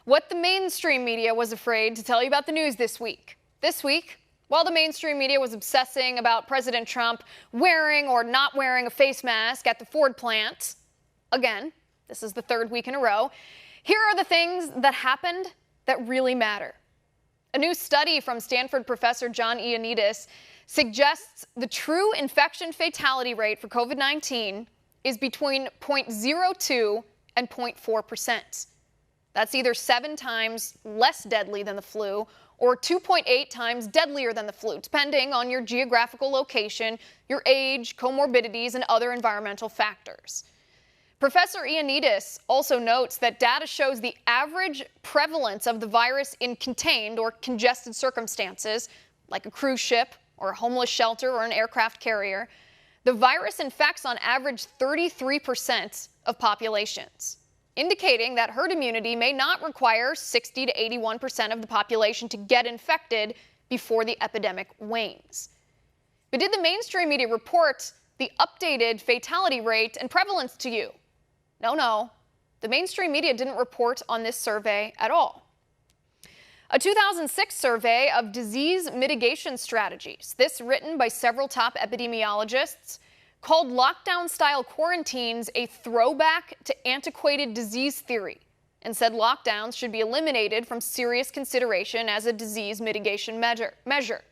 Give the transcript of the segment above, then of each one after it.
what the mainstream media was afraid to tell you about the news this week. This week, while the mainstream media was obsessing about President Trump wearing or not wearing a face mask at the Ford plant, again, this is the third week in a row, here are the things that happened that really matter. A new study from Stanford professor John Ioannidis suggests the true infection fatality rate for COVID-19 is between 0.02 and 0.4%. That's either 7 times less deadly than the flu or 2.8 times deadlier than the flu, depending on your geographical location, your age, comorbidities, and other environmental factors. Professor Ioannidis also notes that data shows the average prevalence of the virus in contained or congested circumstances, like a cruise ship or a homeless shelter or an aircraft carrier. The virus infects on average 33% of populations, indicating that herd immunity may not require 60 to 81% of the population to get infected before the epidemic wanes. But did the mainstream media report the updated fatality rate and prevalence to you? No. The mainstream media didn't report on this survey at all. A 2006 survey of disease mitigation strategies, this written by several top epidemiologists, called lockdown-style quarantines a throwback to antiquated disease theory and said lockdowns should be eliminated from serious consideration as a disease mitigation measure.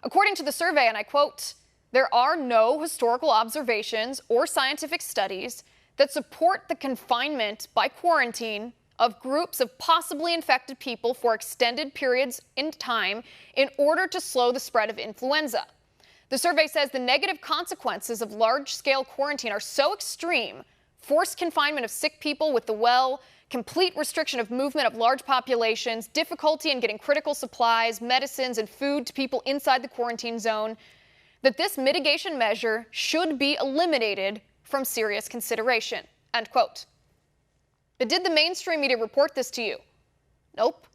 According to the survey, and I quote, "There are no historical observations or scientific studies that support the confinement by quarantine of groups of possibly infected people for extended periods in time in order to slow the spread of influenza." The survey says the negative consequences of large-scale quarantine are so extreme, forced confinement of sick people with the well, complete restriction of movement of large populations, difficulty in getting critical supplies, medicines, and food to people inside the quarantine zone, that this mitigation measure should be eliminated from serious consideration, end quote. But did the mainstream media report this to you? Nope.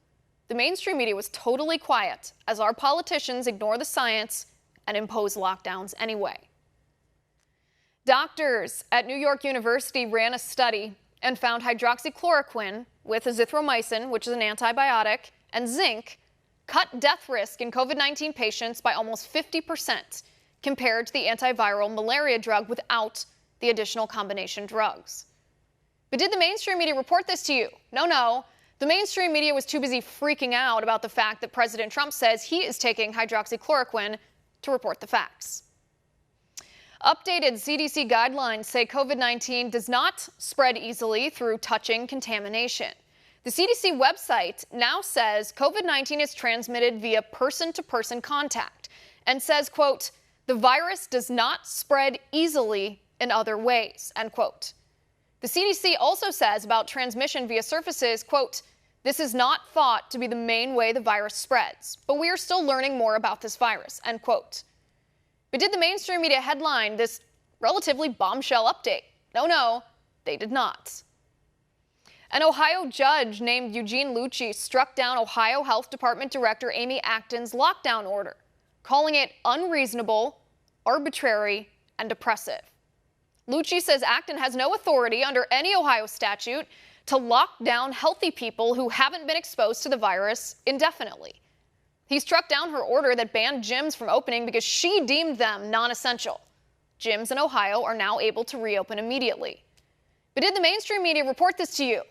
The mainstream media was totally quiet as our politicians ignore the science and impose lockdowns anyway. Doctors at New York University ran a study and found hydroxychloroquine with azithromycin, which is an antibiotic, and zinc cut death risk in COVID-19 patients by almost 50% compared to the antiviral malaria drug without the additional combination drugs. But did the mainstream media report this to you? No. The mainstream media was too busy freaking out about the fact that President Trump says he is taking hydroxychloroquine to report the facts. Updated CDC guidelines say COVID-19 does not spread easily through touching contamination. The CDC website now says COVID-19 is transmitted via person-to-person contact and says, quote, "The virus does not spread easily in other ways," end quote. The CDC also says about transmission via surfaces, quote, "This is not thought to be the main way the virus spreads, but we are still learning more about this virus," end quote. But did the mainstream media headline this relatively bombshell update? No, they did not. An Ohio judge named Eugene Lucci struck down Ohio Health Department Director Amy Acton's lockdown order, calling it unreasonable, arbitrary, and oppressive. Lucci says Acton has no authority under any Ohio statute to lock down healthy people who haven't been exposed to the virus indefinitely. He struck down her order that banned gyms from opening because she deemed them non-essential. Gyms in Ohio are now able to reopen immediately. But did the mainstream media report this to you?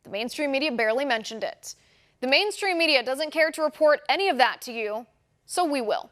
The mainstream media barely mentioned it. The mainstream media doesn't care to report any of that to you, so we will.